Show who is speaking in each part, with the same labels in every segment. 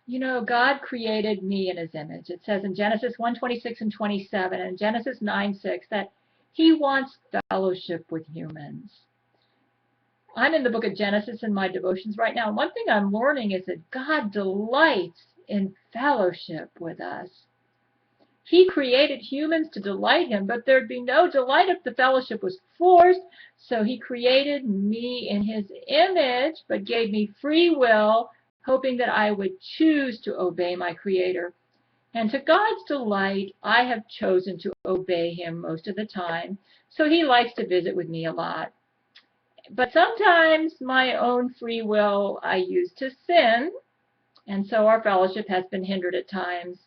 Speaker 1: You know, God created me in his image. It says in Genesis 1:26 and 27 and Genesis 9:6 that he wants fellowship with humans. I'm in the book of Genesis in my devotions right now. And one thing I'm learning is that God delights in fellowship with us. He created humans to delight him, but there'd be no delight if the fellowship was forced. So he created me in his image, but gave me free will, hoping that I would choose to obey my Creator. And to God's delight, I have chosen to obey him most of the time. So he likes to visit with me a lot. But sometimes my own free will I use to sin, and so our fellowship has been hindered at times.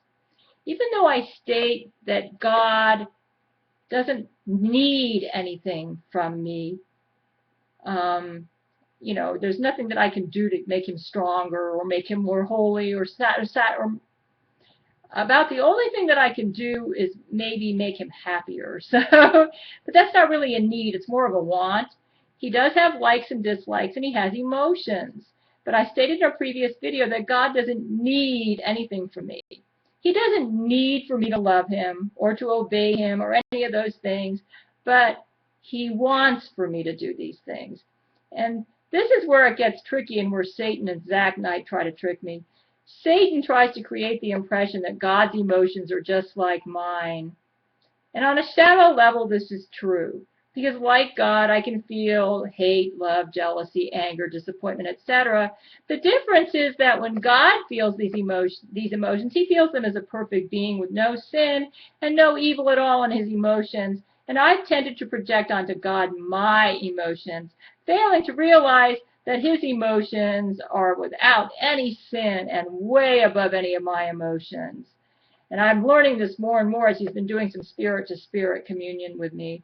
Speaker 1: Even though I state that God doesn't need anything from me, there's nothing that I can do to make him stronger or make him more holy or about the only thing that I can do is maybe make him happier. So, but that's not really a need. It's more of a want. He does have likes and dislikes, and he has emotions. But I stated in a previous video that God doesn't need anything from me. He doesn't need for me to love him or to obey him or any of those things, but he wants for me to do these things. And this is where it gets tricky and where Satan and Zach Knight try to trick me. Satan tries to create the impression that God's emotions are just like mine. And on a shallow level, this is true. Because like God, I can feel hate, love, jealousy, anger, disappointment, etc. The difference is that when God feels these emotions, he feels them as a perfect being with no sin and no evil at all in his emotions. And I've tended to project onto God my emotions, failing to realize that his emotions are without any sin and way above any of my emotions. And I'm learning this more and more as he's been doing some spirit-to-spirit communion with me.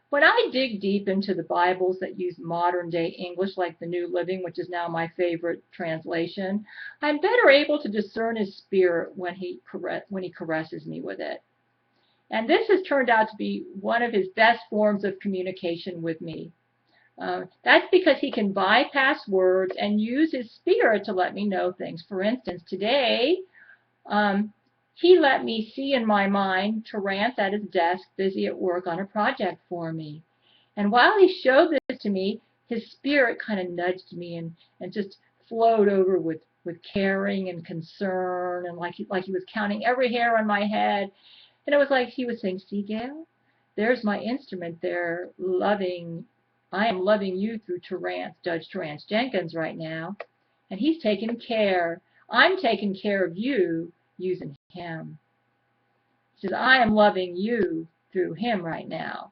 Speaker 1: When I dig deep into the Bibles that use modern-day English, like the New Living, which is now my favorite translation, I'm better able to discern his spirit when he caresses me with it. And this has turned out to be one of his best forms of communication with me. That's because he can bypass words and use his spirit to let me know things. For instance, today, he let me see in my mind Terrance at his desk, busy at work on a project for me. And while he showed this to me, his spirit kind of nudged me and just flowed over with caring and concern, and like he was counting every hair on my head. And it was like he was saying, "See, Gail, there's my instrument there, I am loving you through Judge Terrance Jenkins right now, and he's taking care. I'm taking care of you using him." He says, "I am loving you through him right now."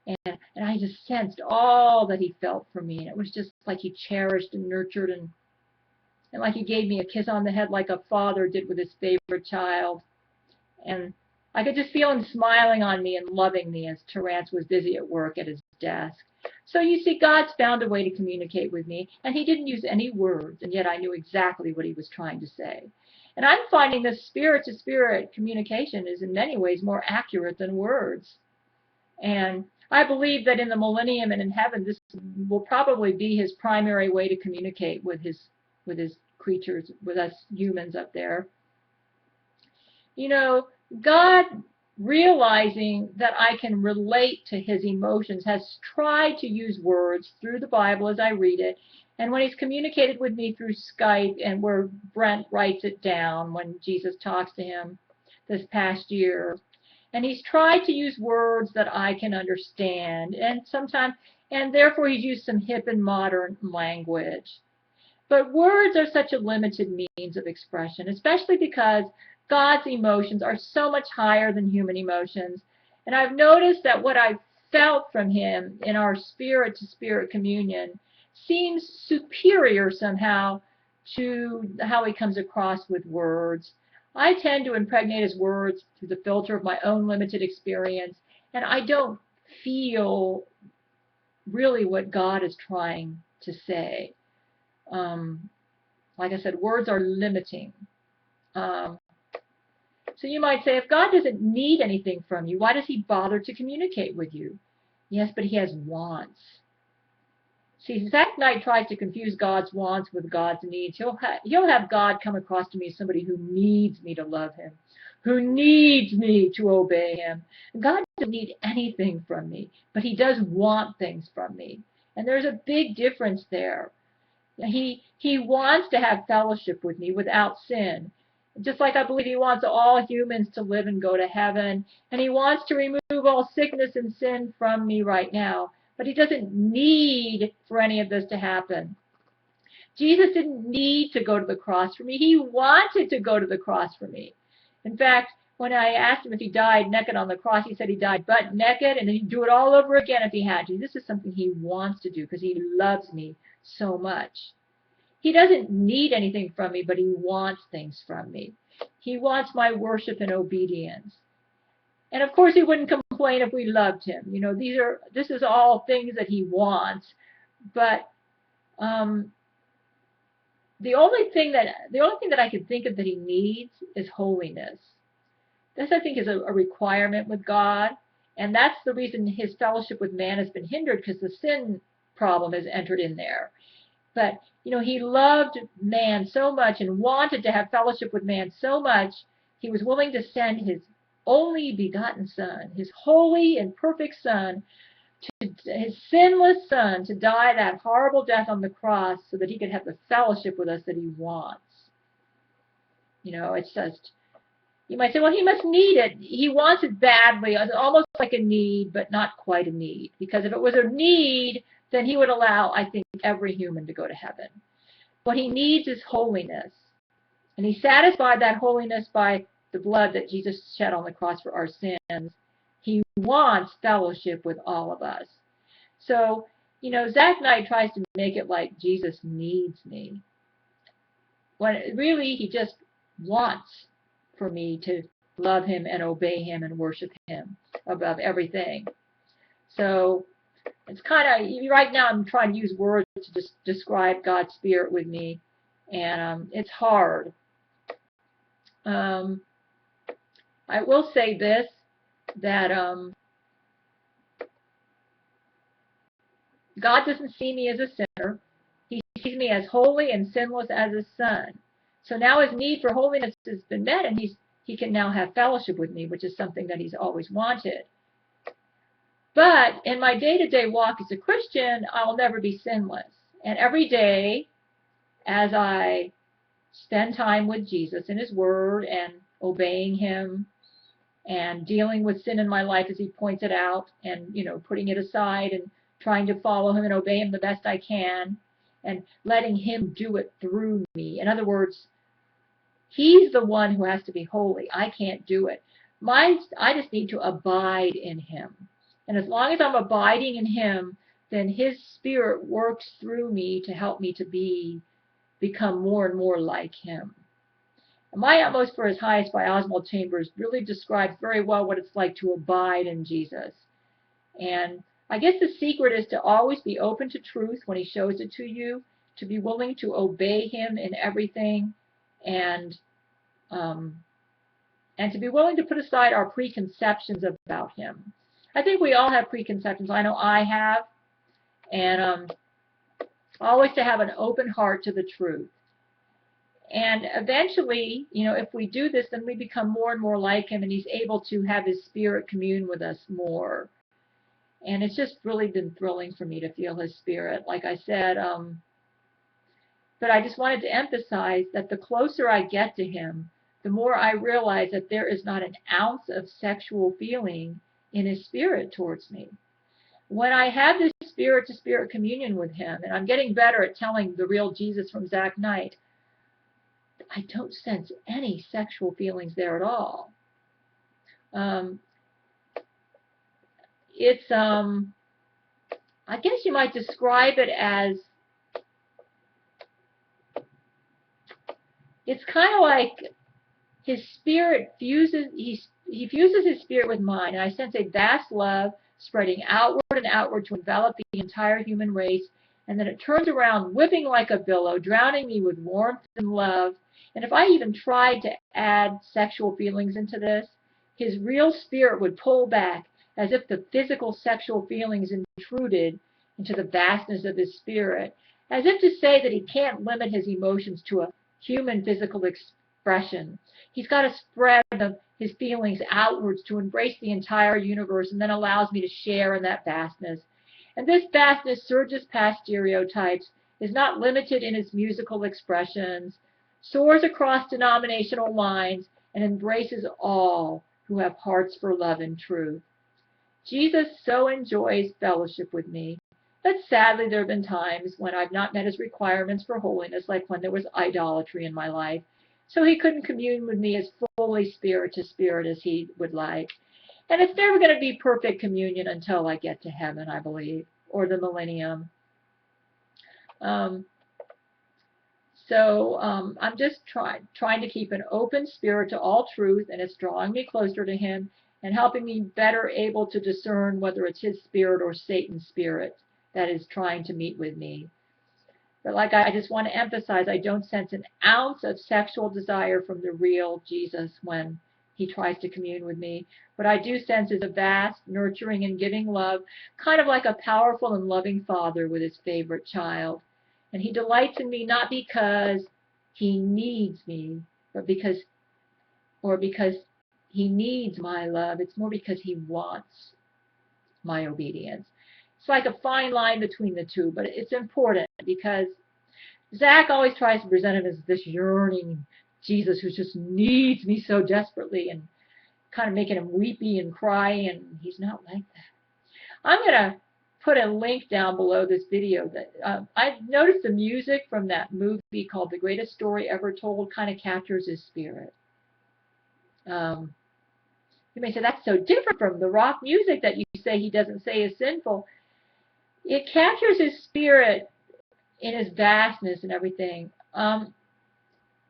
Speaker 1: And I just sensed all that he felt for me, and it was just like he cherished and nurtured and like he gave me a kiss on the head like a father did with his favorite child. And I could just feel him smiling on me and loving me as Terrance was busy at work at his desk. So you see, God's found a way to communicate with me, and he didn't use any words, and yet I knew exactly what he was trying to say. And I'm finding this spirit-to-spirit communication is in many ways more accurate than words. And I believe that in the millennium and in heaven, this will probably be his primary way to communicate with his creatures, with us humans up there. You know, God, realizing that I can relate to his emotions, has tried to use words through the Bible as I read it. And when he's communicated with me through Skype, and where Brent writes it down when Jesus talks to him this past year, and he's tried to use words that I can understand, and therefore he's used some hip and modern language. But words are such a limited means of expression, especially because God's emotions are so much higher than human emotions. And I've noticed that what I've felt from him in our spirit-to-spirit communion seems superior somehow to how he comes across with words. I tend to impregnate his words through the filter of my own limited experience, and I don't feel really what God is trying to say. Like I said, words are limiting. So you might say, if God doesn't need anything from you, why does he bother to communicate with you? Yes, but he has wants. See, Zach Knight tries to confuse God's wants with God's needs. He'll have God come across to me as somebody who needs me to love him, who needs me to obey him. God doesn't need anything from me, but he does want things from me. And there's a big difference there. He wants to have fellowship with me without sin. Just like I believe he wants all humans to live and go to heaven. And he wants to remove all sickness and sin from me right now. But he doesn't need for any of this to happen. Jesus didn't need to go to the cross for me. He wanted to go to the cross for me. In fact, when I asked him if he died naked on the cross, he said he died butt naked, and then he'd do it all over again if he had to. This is something he wants to do because he loves me so much. He doesn't need anything from me, but he wants things from me. He wants my worship and obedience. And of course, he wouldn't complain if we loved him. You know, this is all things that he wants. But the only thing that I can think of that he needs is holiness. This, I think, is a requirement with God, and that's the reason his fellowship with man has been hindered, because the sin problem has entered in there. But, you know, he loved man so much and wanted to have fellowship with man so much, he was willing to send his only begotten Son, his holy and perfect Son, his sinless Son, to die that horrible death on the cross so that he could have the fellowship with us that he wants. You know, it's just, you might say, well, he must need it. He wants it badly, almost like a need, but not quite a need. Because if it was a need, then he would allow, I think, every human to go to heaven. What he needs is holiness. And he satisfied that holiness by the blood that Jesus shed on the cross for our sins. He wants fellowship with all of us. So, you know, Zach Knight tries to make it like Jesus needs me, when really he just wants for me to love him and obey him and worship him above everything. So it's kind of, right now I'm trying to use words to just describe God's Spirit with me, and it's hard. I will say this, that God doesn't see me as a sinner. He sees me as holy and sinless as his Son. So now his need for holiness has been met, and he can now have fellowship with me, which is something that he's always wanted. But in my day-to-day walk as a Christian, I'll never be sinless. And every day, as I spend time with Jesus in his word and obeying him and dealing with sin in my life as he points it out, and, you know, putting it aside and trying to follow him and obey him the best I can, and letting him do it through me. In other words, he's the one who has to be holy. I can't do it. I just need to abide in him. And as long as I'm abiding in him, then his Spirit works through me to help me to become more and more like him. My Utmost for His Highest by Oswald Chambers really describes very well what it's like to abide in Jesus. And I guess the secret is to always be open to truth when he shows it to you, to be willing to obey him in everything, and to be willing to put aside our preconceptions about him. I think we all have preconceptions. I know I have. And always to have an open heart to the truth. And eventually, you know, if we do this, then we become more and more like him, and he's able to have his Spirit commune with us more. And it's just really been thrilling for me to feel his Spirit, like I said. But I just wanted to emphasize that the closer I get to him, the more I realize that there is not an ounce of sexual feeling in his Spirit towards me. When I have this Spirit-to-Spirit communion with him, and I'm getting better at telling the real Jesus from Zach Knight, I don't sense any sexual feelings there at all. It's, I guess you might describe it as, it's kind of like his Spirit fuses, he fuses his Spirit with mine, and I sense a vast love spreading outward and outward to envelop the entire human race, and then it turns around whipping like a billow, drowning me with warmth and love. And if I even tried to add sexual feelings into this, his real Spirit would pull back as if the physical sexual feelings intruded, into the vastness of his spirit, as if to say that he can't limit his emotions to a human physical expression. He's got to spread his feelings outwards to embrace the entire universe, and then allows me to share in that vastness. And this vastness surges past stereotypes, is not limited in its musical expressions, soars across denominational lines, and embraces all who have hearts for love and truth. Jesus so enjoys fellowship with me, but sadly there have been times when I've not met his requirements for holiness, like when there was idolatry in my life, so he couldn't commune with me as fully spirit to spirit as he would like. And it's never going to be perfect communion until I get to heaven, I believe, or the millennium. I'm just trying to keep an open spirit to all truth, and it's drawing me closer to him and helping me better able to discern whether it's his spirit or Satan's spirit that is trying to meet with me. But like I just want to emphasize, I don't sense an ounce of sexual desire from the real Jesus when he tries to commune with me. What I do sense is a vast, nurturing, and giving love, kind of like a powerful and loving father with his favorite child. And he delights in me not because he needs me, but because he needs my love. It's more because he wants my obedience. It's like a fine line between the two, but it's important because Zach always tries to present him as this yearning Jesus who just needs me so desperately, and kind of making him weepy and cry, and he's not like that. I'm going to put a link down below this video that I noticed the music from that movie called The Greatest Story Ever Told kind of captures his spirit. You may say, that's so different from the rock music that you say he doesn't say is sinful. It captures his spirit in his vastness and everything.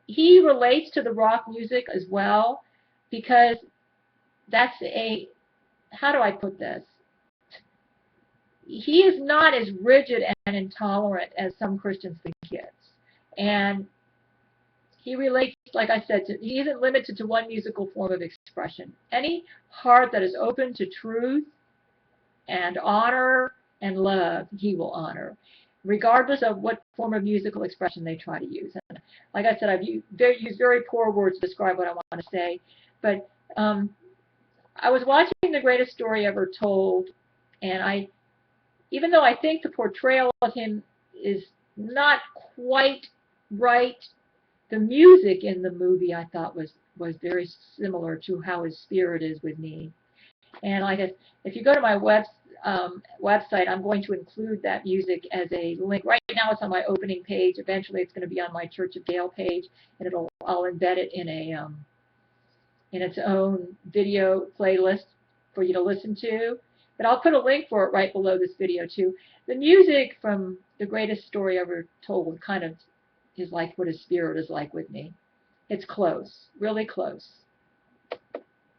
Speaker 1: He relates to the rock music as well, because that's how do I put this? He is not as rigid and intolerant as some Christians think he is. And he relates, like I said, he isn't limited to one musical form of expression. Any heart that is open to truth and honor and love, he will honor, regardless of what form of musical expression they try to use. And like I said, I've used very poor words to describe what I want to say. But I was watching The Greatest Story Ever Told, and even though I think the portrayal of him is not quite right, the music in the movie I thought was very similar to how his spirit is with me. And like if you go to my website, I'm going to include that music as a link. Right now it's on my opening page. Eventually it's going to be on my Church of Gail page, and I'll embed it in its own video playlist for you to listen to. But I'll put a link for it right below this video too. The music from The Greatest Story Ever Told kind of is like what his spirit is like with me. It's close, really close.